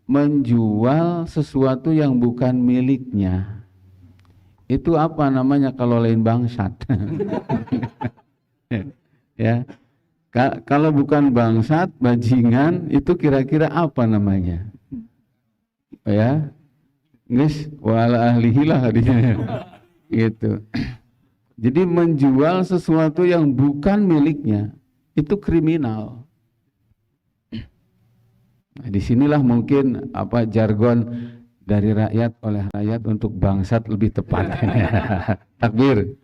menjual sesuatu yang bukan miliknya. Itu apa namanya kalau lain bangsat? Ya. Kalau bukan bangsat, bajingan, itu kira-kira apa namanya? Ya. Guys, wala ahlihi lah dia. Gitu. Jadi menjual sesuatu yang bukan miliknya itu kriminal. Nah, disinilah mungkin jargon dari rakyat oleh rakyat untuk bangsat lebih tepat. Takbir.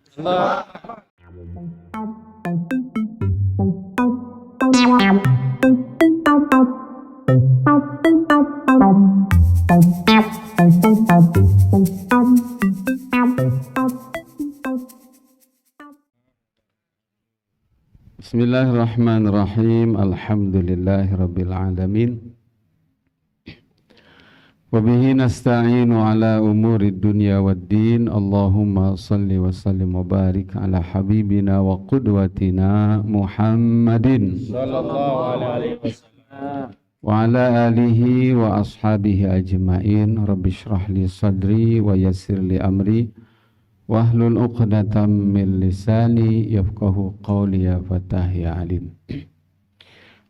Bismillahirrahmanirrahim. Alhamdulillahirabbil alamin. Wa bihi nasta'inu ala umurid dunya waddin. Allahumma salli wa sallim wa barik ala habibina wa qudwatina Muhammadin sallallahu alaihi wasallam wa ala alihi wa ashabihi ajma'in. Rabbi shrah li sadri wa yassir li amri wahlul 'uqdatam min lisani yafqahu qawli. Ya Fatah ya Alim.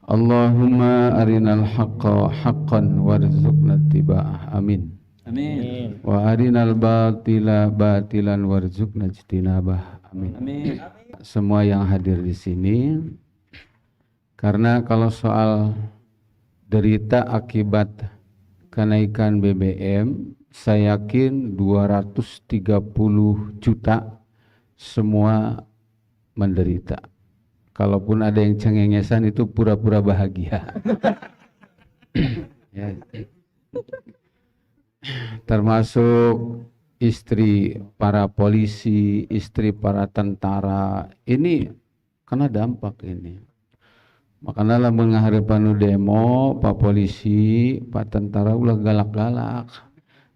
Allahumma arinal haqqa haqqan warzuqna ittiba'ah. Amin. Amin. Wa arinal batila batilan warzuqna ijtinabah. Amin. Amin. Semua yang hadir di sini, karena kalau soal derita akibat kenaikan BBM, saya yakin 230 juta semua menderita. Kalaupun ada yang cengengesan itu pura-pura bahagia. Ya. Termasuk istri para polisi, istri para tentara. Ini kena dampak ini. Makanya menghadapan demo, pak polisi, pak tentara ulah galak-galak.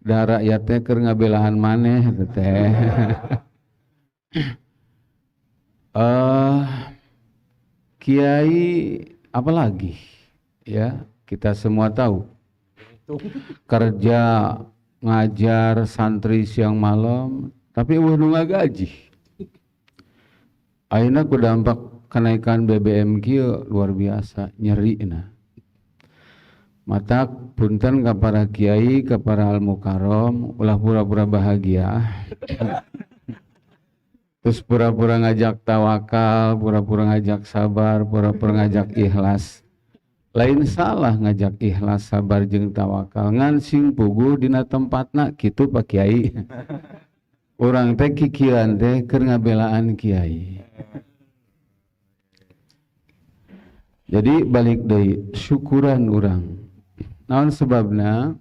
Da rakyatnya keur ngabelaan maneh teh. Kiai apalagi ya, kita semua tahu kerja ngajar santri siang malam tapi eueuh nu ngagaji. Ayeuna ku dampak kenaikan BBM kieu luar biasa nyerina. Mata punten ka para kiai, ka para al mukarrom ulah pura-pura bahagia. Terus pura-pura ngajak tawakal, pura-pura ngajak sabar, pura-pura ngajak ikhlas. Lain salah ngajak ikhlas, sabar jeung tawakal. Ngan sing puguh dina tempatna kitu Pak Kiai. Urang teh kikiran teh keur ngabelaan kiai. Jadi balik deui syukuran urang. Naon sebabna?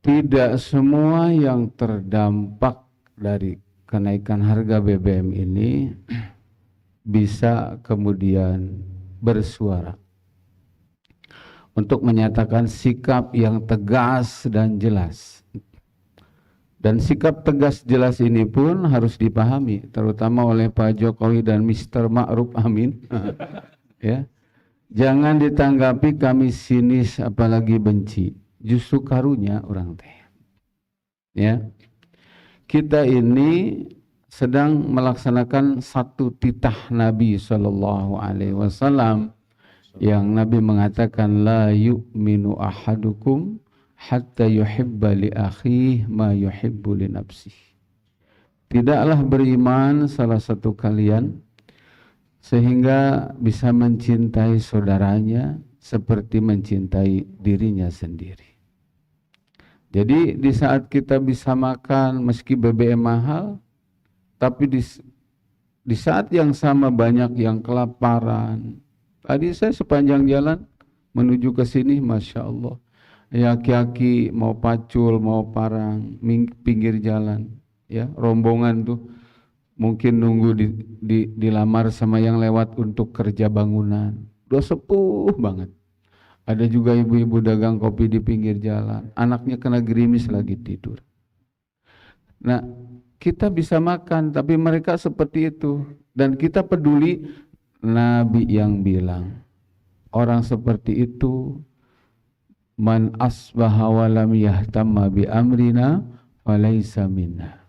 Tidak semua yang terdampak dari kenaikan harga BBM ini bisa kemudian bersuara untuk menyatakan sikap yang tegas dan jelas. Dan sikap tegas jelas ini pun harus dipahami terutama oleh Pak Jokowi dan Mr. Ma'ruf Amin. Ya. Jangan ditanggapi kami sinis apalagi benci. Justru karunya orang teh. Ya. Kita ini sedang melaksanakan satu titah Nabi Sallallahu Alaihi Wasallam yang Nabi mengatakan la yu'minu ahadukum hatta yuhibba li akhihi ma yuhibbu li nafsihi. Tidaklah beriman salah satu kalian sehingga bisa mencintai saudaranya seperti mencintai dirinya sendiri. Jadi di saat kita bisa makan meski BBM mahal, tapi di saat yang sama banyak yang kelaparan. Tadi saya sepanjang jalan menuju ke sini, Masya Allah. Ya aki-aki mau pacul, mau parang, pinggir jalan. Ya, rombongan tuh mungkin nunggu dilamar sama yang lewat untuk kerja bangunan. Udah sepuh banget. Ada juga ibu-ibu dagang kopi di pinggir jalan. Anaknya kena gerimis lagi tidur. Nah, kita bisa makan, tapi mereka seperti itu. Dan kita peduli, Nabi yang bilang, orang seperti itu man asbaha wa lam yahtamma bi amrina falaysa minna.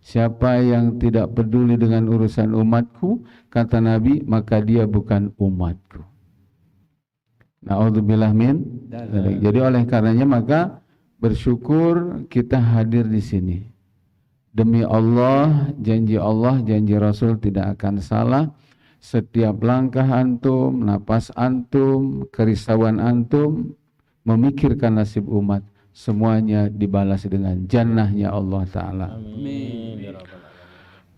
Siapa yang tidak peduli dengan urusan umatku, kata Nabi, maka dia bukan umatku. Na'udzubillah min dzalik. Jadi oleh karenanya maka bersyukur kita hadir di sini. Demi Allah, janji Rasul tidak akan salah. Setiap langkah antum, napas antum, kerisauan antum, memikirkan nasib umat, semuanya dibalas dengan jannahnya Allah Ta'ala. Amin.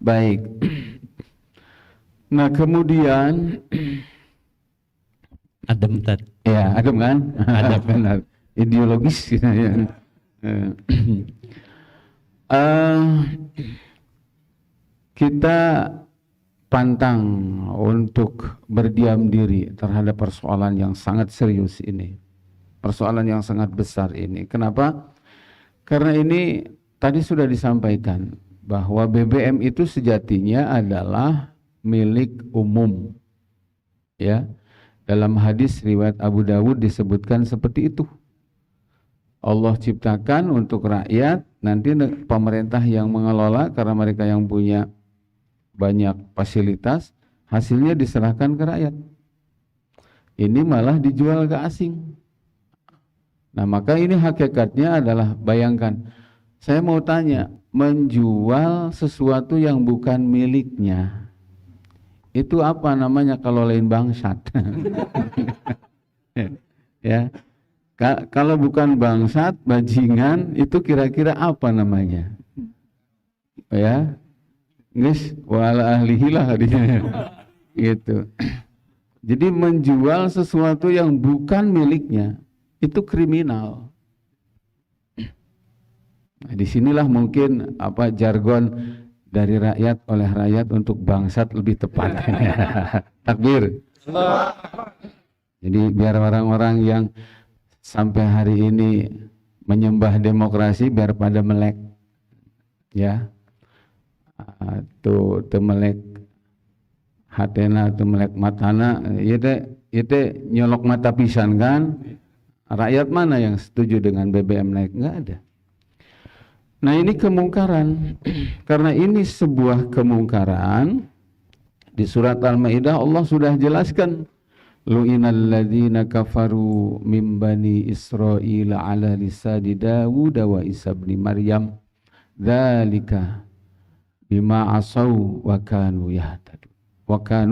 Baik. Nah kemudian Adem tadi. ya adem kan? Adem benar. Ideologis gitu ya. Kita pantang untuk berdiam diri terhadap persoalan yang sangat serius ini. Persoalan yang sangat besar ini. Kenapa? Karena ini tadi sudah disampaikan bahwa BBM itu sejatinya adalah milik umum. Ya. Dalam hadis riwayat Abu Dawud disebutkan seperti itu. Allah ciptakan untuk rakyat, nanti pemerintah yang mengelola karena mereka yang punya banyak fasilitas, hasilnya diserahkan ke rakyat. Ini malah dijual ke asing. Nah maka ini hakikatnya adalah, bayangkan, saya mau tanya, menjual sesuatu yang bukan miliknya, itu apa namanya kalau lain bangsat? Ya. Kalau bukan bangsat, bajingan, itu kira-kira apa namanya? Ya, guys, wala ahlihi lah gitu. Jadi menjual sesuatu yang bukan miliknya itu kriminal. Nah, disinilah mungkin apa jargon dari rakyat oleh rakyat untuk bangsat lebih tepat. Takbir. Jadi biar orang-orang yang sampai hari ini menyembah demokrasi biar pada melek, ya, tuh melek hatena, tuh melek matana, itu nyolok mata pisan kan? Rakyat mana yang setuju dengan BBM naik? Nggak ada. Nah ini kemungkaran, karena ini sebuah kemungkaran. Di surat Al-Maidah Allah sudah jelaskan. Lu'inal ladzina kafaru min bani Israil ala lisani Dawud wa Isa bin Maryam dzalika bima asaw wa kanu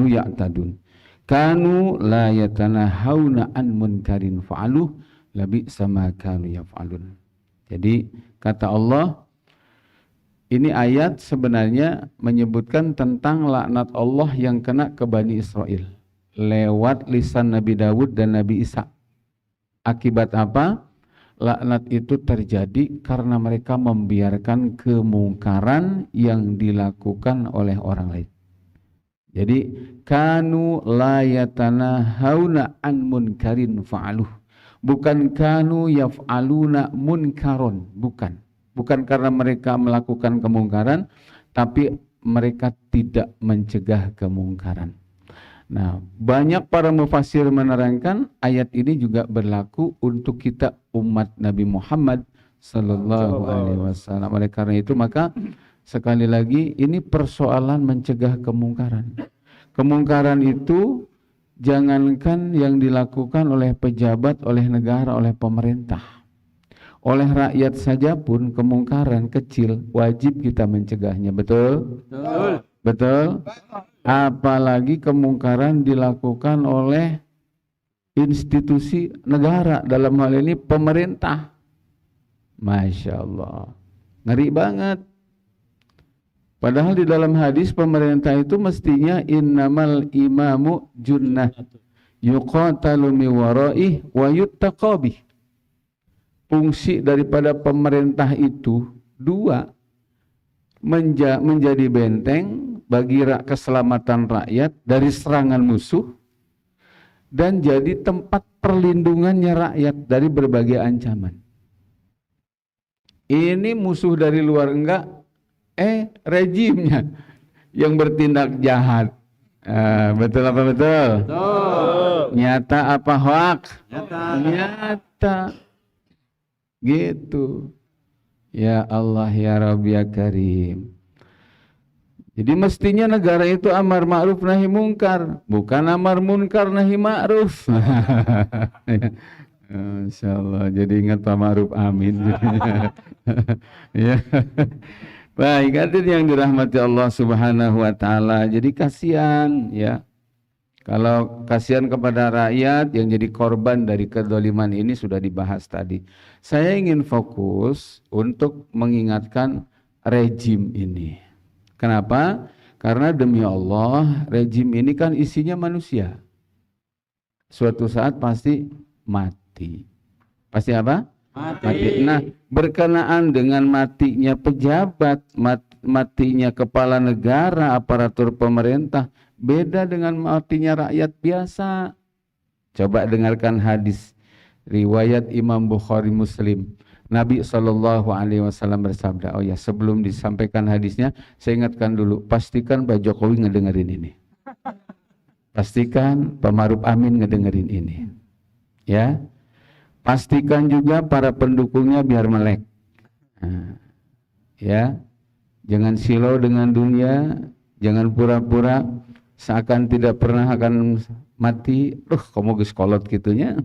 ya'tadun kanu la yatanahawna an munkarin fa'aluh labi sama kanu yaf'alun. Jadi kata Allah, ini ayat sebenarnya menyebutkan tentang laknat Allah yang kena ke Bani Israel lewat lisan Nabi Dawud dan Nabi Isa. Akibat apa? Laknat itu terjadi karena mereka membiarkan kemungkaran yang dilakukan oleh orang lain. Jadi kanu la yatanahawna an munkarin fa'aluh. Bukan kanu yaf'aluna munkaron, bukan. Bukan karena mereka melakukan kemungkaran, tapi mereka tidak mencegah kemungkaran. Nah, banyak para mufassir menerangkan ayat ini juga berlaku untuk kita umat Nabi Muhammad sallallahu alaihi wasallam. Oleh karena itu maka sekali lagi ini persoalan mencegah kemungkaran. Kemungkaran itu jangankan yang dilakukan oleh pejabat, oleh negara, oleh pemerintah. Oleh rakyat saja pun kemungkaran kecil wajib kita mencegahnya. Betul? Betul. Betul? Apalagi kemungkaran dilakukan oleh institusi negara, dalam hal ini pemerintah. Masya Allah, ngeri banget. Padahal di dalam hadis pemerintah itu mestinya innamal imamu junnah yuqatalu mi waraih wa yuttaqabih. Fungsi daripada pemerintah itu dua, menjadi benteng bagi keselamatan rakyat dari serangan musuh, dan jadi tempat perlindungannya rakyat dari berbagai ancaman. Ini musuh dari luar enggak, rejimnya yang bertindak jahat. Betul apa betul? Betul. Nyata apa hoak? Nyata. Gitu. Ya Allah ya Rabbi ya Karim. Jadi mestinya negara itu amar ma'ruf nahi mungkar, bukan amar munkar nahi ma'ruf. Insya Allah, jadi ingat Pak Ma'ruf Amin. Ya. Baik, hadirin yang dirahmati Allah Subhanahu wa taala. Jadi kasihan ya. Kalau kasihan kepada rakyat yang jadi korban dari kedoliman ini sudah dibahas tadi. Saya ingin fokus untuk mengingatkan rejim ini. Kenapa? Karena demi Allah, rejim ini kan isinya manusia. Suatu saat pasti mati. Pasti apa? Mati. Nah, berkenaan dengan matinya pejabat, matinya kepala negara, aparatur pemerintah, beda dengan matinya rakyat biasa. Coba dengarkan hadis riwayat Imam Bukhari Muslim. Nabi SAW bersabda, oh ya sebelum disampaikan hadisnya, saya ingatkan dulu, pastikan Pak Jokowi ngedengerin ini. Pastikan Pak Ma'ruf Amin ngedengerin ini. Ya, pastikan juga para pendukungnya biar melek. Nah, ya, jangan silau dengan dunia, jangan pura-pura seakan tidak pernah akan mati. Kamu geus kolot gitunya.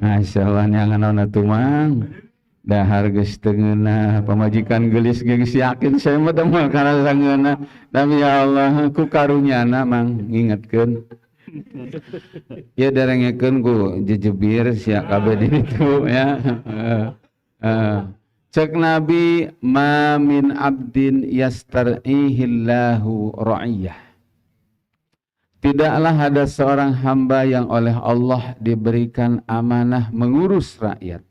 Masya Allah nyangan ona tumang. Dahar geus teu ngeunah, pamajikan geulis geus yakin saya mah teu moal karasa ngeunah. Tapi ya Allah ku karunyana mang ngingetkeun. Ya derengekeun ku jejebir sia kabeh di ditu ya. Cek Nabi, ma min abdin yastar'ihillahu ra'iyah. Tidaklah ada seorang hamba yang oleh Allah diberikan amanah mengurus rakyat.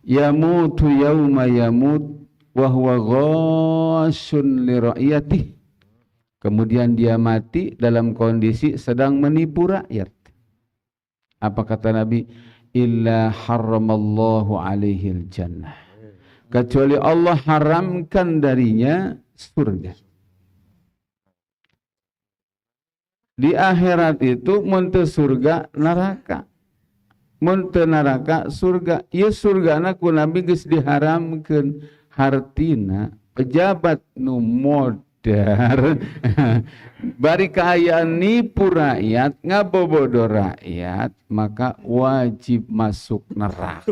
Yamutu yauma yamut wa huwa ghashun li ra'iyatih. Kemudian dia mati dalam kondisi sedang menipu rakyat. Apa kata Nabi? Illa harramallahu alaihil jannah. Kecuali Allah haramkan darinya surga. Di akhirat itu mun teu surga neraka. Mun teu neraka surga. Ieu surgana ku Nabi geus diharamkeun hartina pejabat nu modar bari kaayaan nipu rakyat, ngabobodo rakyat, maka wajib masuk neraka.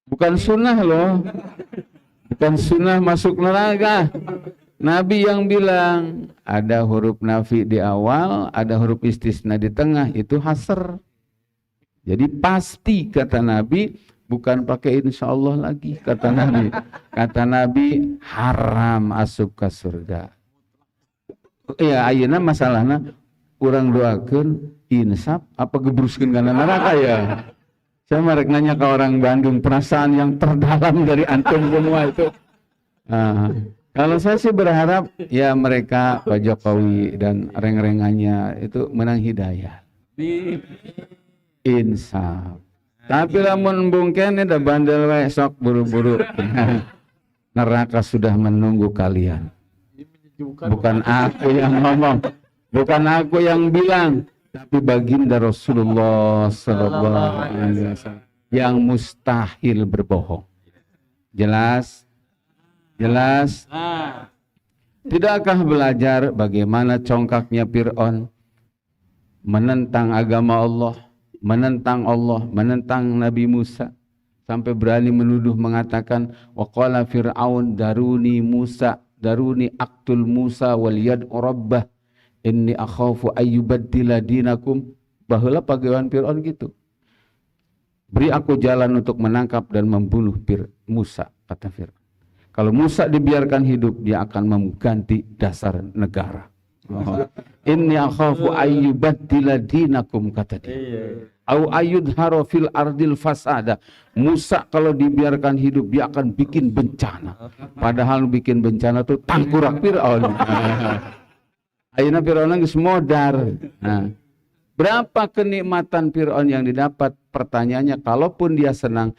Bukan sunnah loh. Bukan sunnah masuk neraka. Nabi yang bilang ada huruf nafi di awal, ada huruf istisna di tengah, itu hasr. Jadi pasti kata Nabi, bukan pakai insya Allah lagi kata Nabi. Kata Nabi haram masuk ke surga. Iya, ayeuna masalahna urang doakeun insaf apa gebruskeun kana neraka ya. Saya mereka nanya ke orang Bandung, perasaan yang terdalam dari antum semua itu. Kalau saya sih berharap ya mereka Pak Jokowi dan reng-rengannya itu menang hidayah. Insaf. Tapi lamun bungken udah bandel we sok buru-buru. Neraka sudah menunggu kalian. Bukan aku yang ngomong, bukan aku yang bilang. Tapi baginda Rasulullah sallallahu alaihi wasallam yang mustahil berbohong. Jelas? Jelas? Tidakkah belajar bagaimana congkaknya Fir'aun menentang agama Allah, menentang Nabi Musa sampai berani menuduh mengatakan waqala Fir'aun daruni Musa, daruni aqtul Musa wal yad'u rabbah inni akhafu ayyubaddila dinakum. Baheula pagawean Fir'aun gitu. Beri aku jalan untuk menangkap dan membunuh Musa, kata Fir'aun. Kalau Musa dibiarkan hidup, dia akan mengganti dasar negara. Inni akhafu ayyubaddila dinakum, kata dia. Au ayyudhara fil ardil fasada. Musa kalau dibiarkan hidup, dia akan bikin bencana. Padahal bikin bencana itu tangkurak Fir'aun. Ayeuna Fir'aun geus modar. Nah, berapa kenikmatan Fir'aun yang didapat? Pertanyaannya, kalaupun dia senang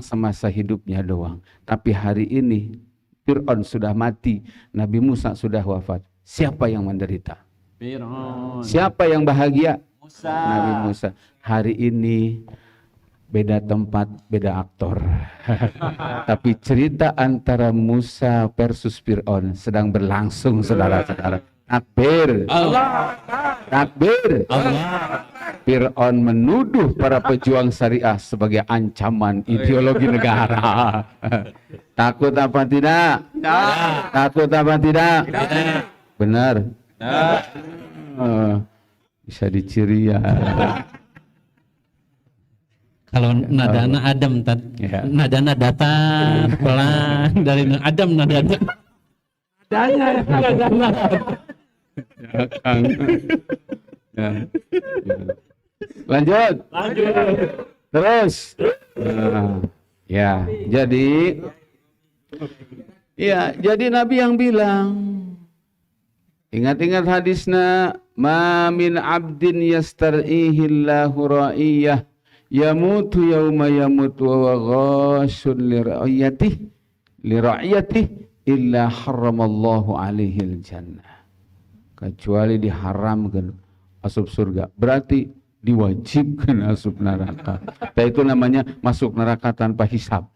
semasa hidupnya doang. Tapi hari ini Fir'aun sudah mati, Nabi Musa sudah wafat. Siapa yang menderita? Fir'aun. Siapa yang bahagia? Musa. Nabi Musa. Hari ini beda tempat, beda aktor. Tapi cerita antara Musa versus Fir'aun sedang berlangsung, saudara-saudara. Takbir. Allah. Takbir. Allah. Fir'aun menuduh para pejuang syariah sebagai ancaman ideologi negara. Takut apa tidak? Takut apa tidak? Benar. Bisa diciri ya. Kalau nadana adem, nadana datar pelan dari adem nadana. Nadana. Ya. Lanjut. Terus. Jadi Nabi yang bilang, ingat-ingat hadisnya, ma min abdin yastar'ihillahu ra'iyah yamutu yawma yamutu wa ghashun li ra'iyatih illa haramallahu alaihil jannah. Kecuali diharamkan masuk surga, berarti diwajibkan masuk neraka. Dan itu namanya masuk neraka tanpa hisab.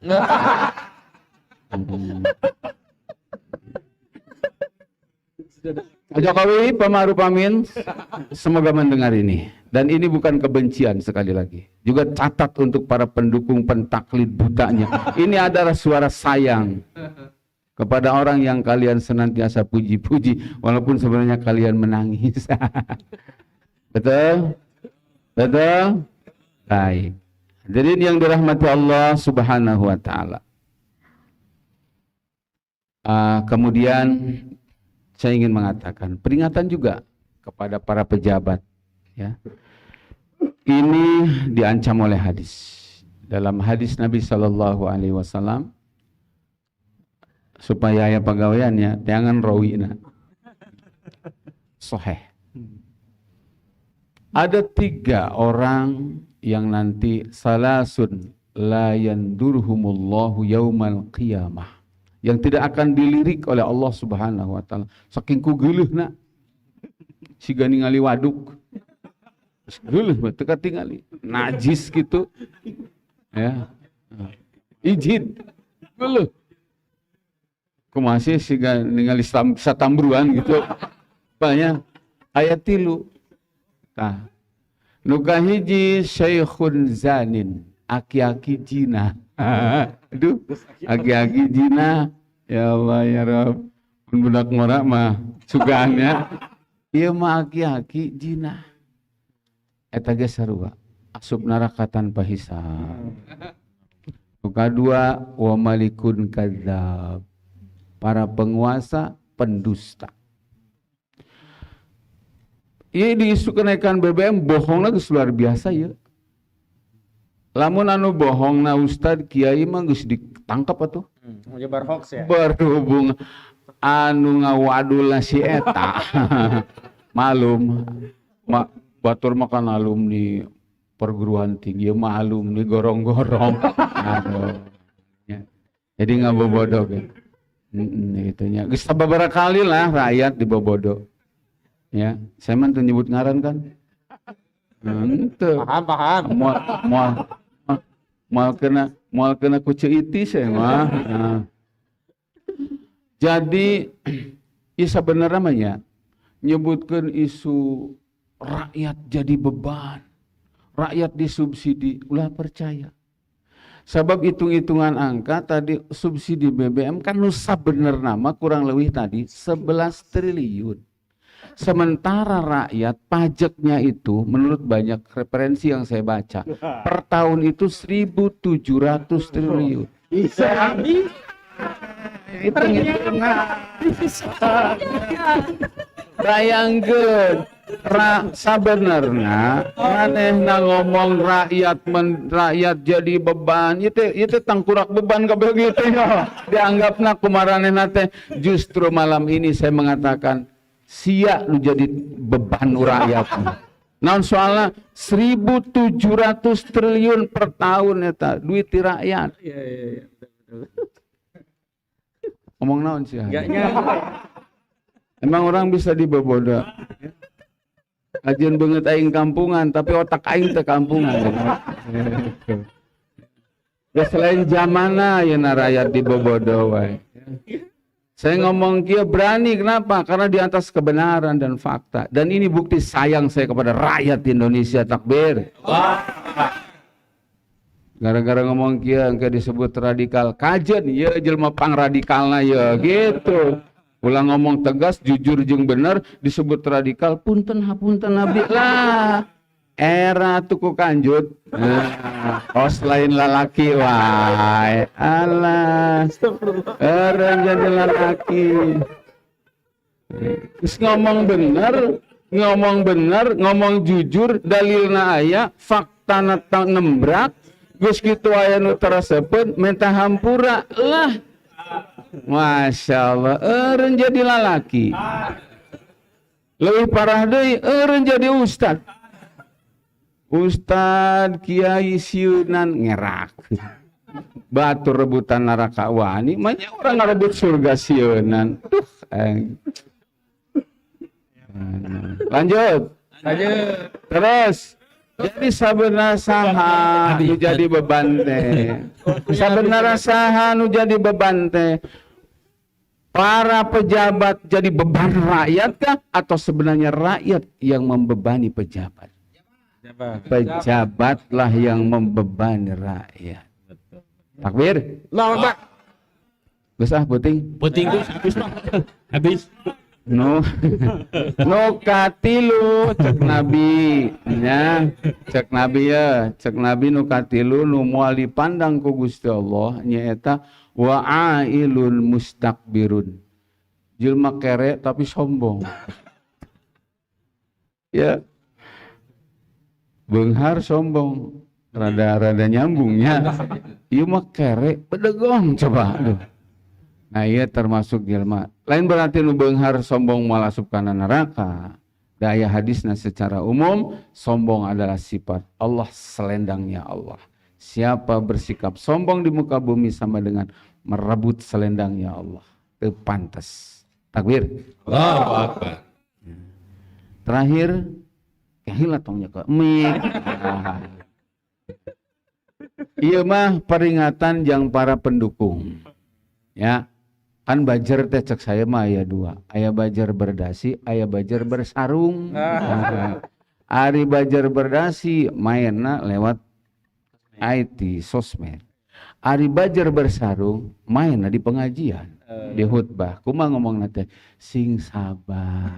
Pak Jokowi, Pak Ma'ruf Amin, semoga mendengar ini. Dan ini bukan kebencian, sekali lagi. Juga catat untuk para pendukung pentaklid butanya. Ini adalah suara sayang kepada orang yang kalian senantiasa puji-puji, walaupun sebenarnya kalian menangis. Betul? Betul? Baik. Jadi ini yang dirahmati Allah Subhanahu wa Ta'ala. Kemudian saya ingin mengatakan peringatan juga kepada para pejabat, ya. Ini diancam oleh hadis. Dalam hadis Nabi Shallallahu Alaihi Wasallam, supaya ya pegawaiannya jangan rawina. Sahih. Ada 3 orang yang nanti salasun la yandurhumullahu yaumal qiyamah, yang tidak akan dilirik oleh Allah Subhanahu wa Ta'ala. Saking kugeuleuhna siga ningali waduk. Geuleuh teu katingali, najis gitu. Ya. Ijid. Geuleuh. Kumaha sih siga ningali satambruan gitu. Banyak ayat 3. Tah. Nu kahiji syaikhun zanin, aki-aki jina. Aduh, aki-aki jina. Ya Allah ya Rabb. Budak ngora mah sugaannya. Ieu mah aki-aki jina. Eta ge sarua, asup neraka tanpa hisab. Nu kadua, wa malikun kadzab, para penguasa pendusta. Ieu di isu kenaikan BBM bohongna geus luar biasa ya. Lamun anu bohongna ustad kiai mah geus ditangkap atuh. Nyebar hoax ya. Berhubung anu ngawadul si eta. Malum batur makan alumni perguruan tinggi, mah alumni gorong-gorong. Aduh. Ya. Jadi ngabobodo kan. Itunya. Geus sababaraha kali lah rakyat dibobodo. Ya, saya mah teu nyebut ngaran kan. Henteu. Paham. Moal kena ku ceiti saya mah. Nah. Jadi sebenarnya mah ya nyebutkeun isu rakyat jadi beban, rakyat disubsidi, ulah percaya. Sebab hitung-hitungan angka tadi subsidi BBM kan nusa bener nama kurang lebih tadi 11 triliun. Sementara rakyat pajaknya itu menurut banyak referensi yang saya baca per tahun itu 1.700 triliun. Bisa habis. Bayangkeun sabenerna manehna ngomong rakyat jadi beban itu tangkurak beban kabeh gitu ya. Dianggapna kumaranehna teh justru malam ini saya mengatakan sia lu jadi beban rakyat. Naon soalna 1.700 triliun per tahun eta duit ti rakyat. Iya. Ngomong naon sih? Enggak nyampe. Emang orang bisa dibobodo. Ajian banget aing kampungan, tapi otak aing teh kampungan. selain zamana ya rakyat di bobodo wae. Saya ngomong kia berani, kenapa? Karena di atas kebenaran dan fakta. Dan ini bukti sayang saya kepada rakyat Indonesia. Takbir. Gara-gara ngomong kia engke disebut radikal. Kajen, ya jelma pang radikalna ya gitu. Ulang ngomong tegas, jujur jeung bener disebut radikal. Punten hapunten abdi lah. Era tuku kanjut. Os lain lalaki wae. Alah. Orang jadi lalaki. Terus ngomong bener, ngomong jujur, dalilna aya, faktana nembrak, geus kitu aya nu terasepeun mentah hampura lah. Masya Allah, eureun jadi lalaki. Leuwih parah deui, eureun jadi ustad. Ustad Kiai sieunan ngerak. Batur rebutan neraka wani, manya orang ngarebut surga sieunan. Lanjut. Terus jadi sabenerna saha nu jadi beban teh. Sabenerna saha nu jadi beban teh. Para pejabat jadi beban rakyat kah atau sebenarnya rakyat yang membebani pejabat? Pejabatlah yang membebani rakyat. Takbir. Allahu Akbar. Geus puting. Puting tuh habis. No katilu cek nabi nya cek nabi nu katilu nu moal dipandang ku Gusti Allah nyaeta wa'ailun mustakbirun. Jelma kere tapi sombong. Ya. Beunghar sombong, rada nyambungnya. Ieu mah kere bedegong coba. Aduh. Nah, ieu termasuk jelma. Lain berarti nu beunghar sombong malah asup kana neraka. Daya hadisna secara umum, sombong adalah sifat Allah, selendangnya Allah. Siapa bersikap sombong di muka bumi sama dengan merebut selendangnya Allah. Teu pantes. Takbir. Allahu Akbar. Terakhir kahilat tongnya ke mik. Iya mah peringatan yang para pendukung. Ya. Kan bajar teh cek saya mah aya dua. Aya bajar berdasi, aya bajar bersarung. Ari bajar berdasi mainna lewat IT, sosmed. Ari bajar bersarung mainna di pengajian, di khutbah. Kumaha ngomongna teh? Sing sabar.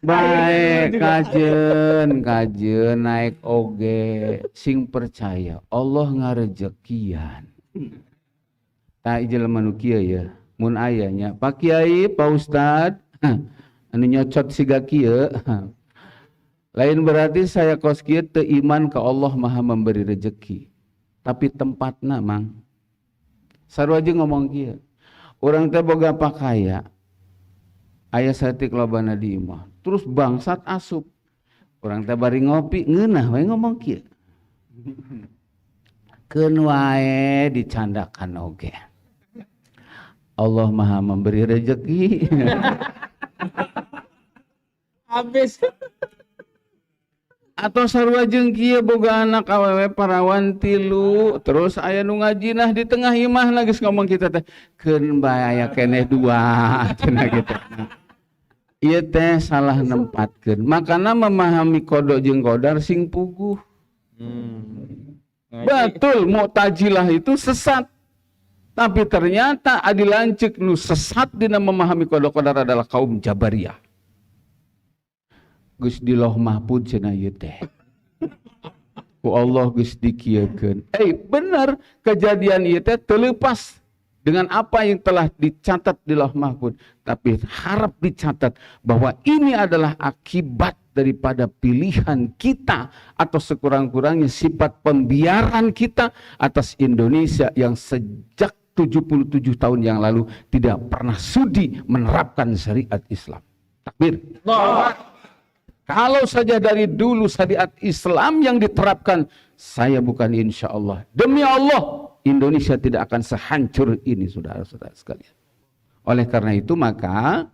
Baik kajen naik oge sing percaya Allah ngarejekian. Tak jelema nu kieu ya mun aya nya Pak Kiai Pak Ustad anu nyocot siga kieu lain berarti saya kos kieu teu iman ka Allah Maha memberi rezeki tapi tempatna mang sarua jeung ngomong kieu urang teh boga pakaya aya saeutik lobana di imah terus bangsat asup urang teh bari ngopi ngeunah we ngomong kieu keun wae dicandakan oge Allah Maha memberi rezeki Habis. atau sarua jeung kieu boga anak awewe parawan 3 terus aya nu ngajinah di tengah imah geus ngomong kita teh keun bae aya keneh 2 cenah kitu. Ieu teh salah nempatkeun. Makana memahami kodok jeung qadar sing puguh. Betul, Mu'tazilah itu sesat. Tapi ternyata adi lanceuk nu sesat dina memahami kodok qadar adalah kaum Jabariyah. Geus di Lauh Mahfuz cenah ieu teh. Ku Allah geus dikieukeun. Bener kejadian ieu teh teu leupas dengan apa yang telah dicatat di Lauh Mahfuz, tapi harap dicatat bahwa ini adalah akibat daripada pilihan kita atau sekurang-kurangnya sifat pembiaran kita atas Indonesia yang sejak 77 tahun yang lalu tidak pernah sudi menerapkan syariat Islam. Takbir. Kalau saja dari dulu syariat Islam yang diterapkan, saya bukan insya Allah. Demi Allah, Indonesia tidak akan sehancur ini, saudara-saudara sekalian. Oleh karena itu maka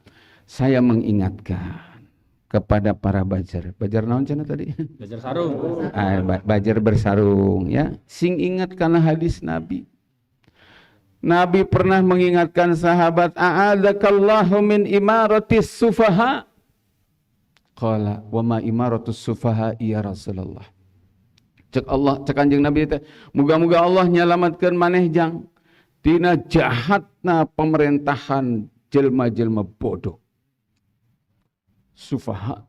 saya mengingatkan kepada para bajar. Bajar naon cenah tadi? Belajar sarung. Bajar bersarung ya. Sing ingat karena hadis Nabi. Nabi pernah mengingatkan sahabat, a'adzakallahu min imaratis sufaha. Qala wa ma imaratus sufaha ya Rasulullah. Cek Kanjeng Nabi teh, muga-muga Allah nyalamatkeun maneh jang tina jahatna pemerintahan jelma-jelma bodoh. Sufaha.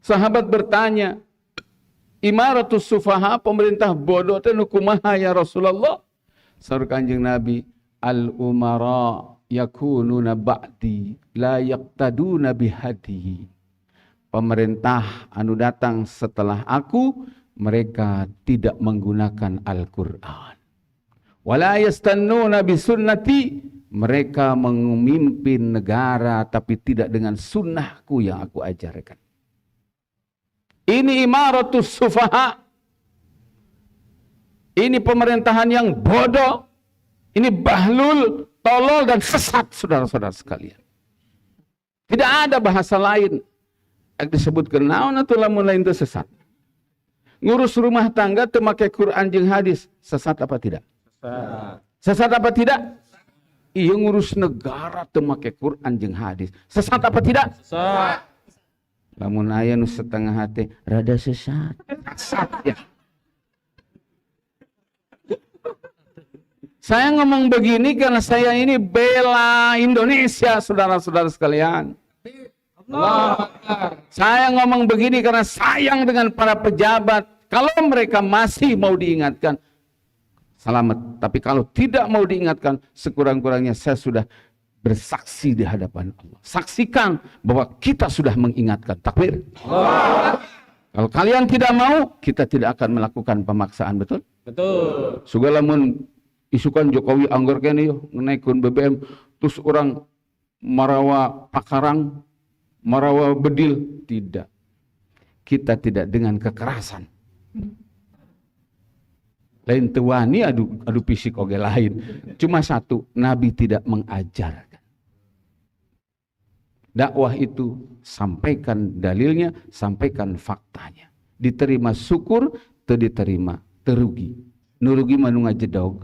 Sahabat bertanya, imaratus sufaha, pemerintah bodoh teh nu kumaha ya Rasulullah? Saur Kanjeng Nabi, al umara yakununa ba'di la yaqtaduna bihadihi. Pemerintah anu datang setelah aku, mereka tidak menggunakan Al-Quran. Wala yastannuna bisunnati, mereka memimpin negara tapi tidak dengan sunnahku yang aku ajarkan. Ini imaratus sufaha. Ini pemerintahan yang bodoh. Ini bahlul, tolol dan sesat, saudara-saudara sekalian. Tidak ada bahasa lain. Disebutkan naon atuh lamun lain teu sesat. Ngurus rumah tangga teu make Quran jeung hadis, sesat apa tidak? Sesat apa tidak? Iya, ngurus negara teu make Quran jeung hadis, sesat apa tidak? Sesat. Lamun aya nu setengah hati rada sesat. Sesat ya. Saya ngomong begini karena saya ini bela Indonesia, saudara-saudara sekalian. Saya ngomong begini karena sayang dengan para pejabat. Kalau mereka masih mau diingatkan, selamat. Tapi kalau tidak mau diingatkan, sekurang-kurangnya saya sudah bersaksi di hadapan Allah. Saksikan bahwa kita sudah mengingatkan. Takbir. Kalau kalian tidak mau, kita tidak akan melakukan pemaksaan. Betul? Betul. Segala isukan Jokowi anggar kene yo naikkeun BBM, terus orang marawa pakarang, marawa bedil. Tidak. Kita tidak dengan kekerasan. Lain tewani adu fisik oge lain. Cuma satu, Nabi tidak mengajarkan. Dakwah itu sampaikan dalilnya, sampaikan faktanya. Diterima syukur, teu diterima terugi. Nu rugi mah nu ngajedog.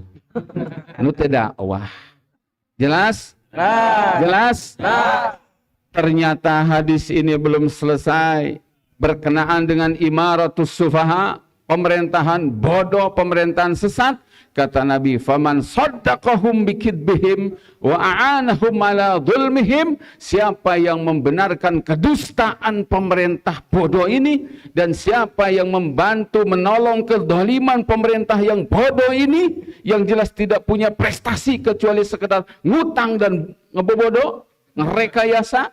Nu teu dakwah. Jelas? Jelas? Ternyata hadis ini belum selesai. Berkenaan dengan imaratus sufaha, pemerintahan bodoh, pemerintahan sesat. Kata Nabi, faman saddaqahum bikidbihim wa a'anahum ala dhulmihim, siapa yang membenarkan kedustaan pemerintah bodoh ini dan siapa yang membantu menolong kezaliman pemerintah yang bodoh ini, yang jelas tidak punya prestasi kecuali sekedar ngutang dan ngebobodo, ngerekayasa,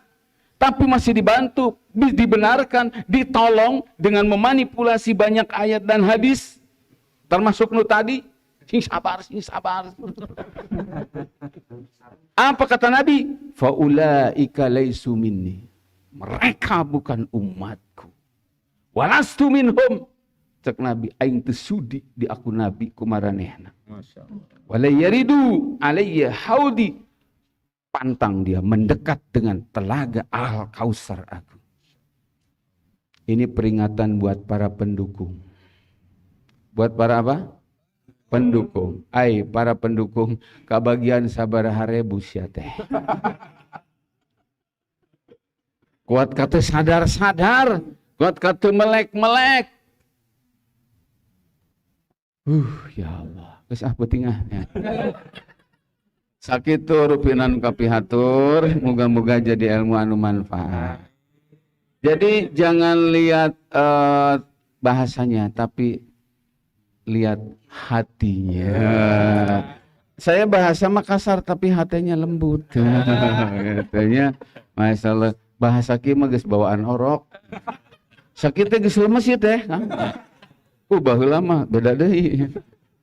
tapi masih dibantu, dibenarkan, ditolong dengan memanipulasi banyak ayat dan hadis, termasuk nu tadi, sing sabar. Apa kata Nabi? Faulaika laisu minni. Mereka bukan umatku. Walastu minhum. Cek Nabi, aing teu sudi di aku Nabi kumaranehna. Masyaallah. Wala yaridu alayya haudi. Pantang dia mendekat dengan telaga Al-Kausar aku. Ini peringatan buat para pendukung. Buat para apa? Pendukung. Para pendukung kabagian sabaraha rebu sia teh. Kuat kata sadar-sadar, kuat kata melek-melek. Ya Allah, geus penting ah. Sakitu rupinan kapihatur, moga-moga jadi ilmu anu manfaat. Jadi jangan lihat bahasanya, tapi lihat hatinya. Saya bahasa Makassar tapi hatinya lembut. Katanya, Masya Allah, bahasa kieu mah geus bawaan orok. Sakit teh geus lemes ieu teh. Baheula mah beda deui.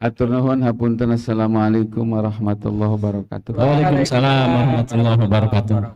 Atur nuhun hapunten. Assalamualaikum warahmatullahi wabarakatuh. Waalaikumsalam warahmatullahi wabarakatuh.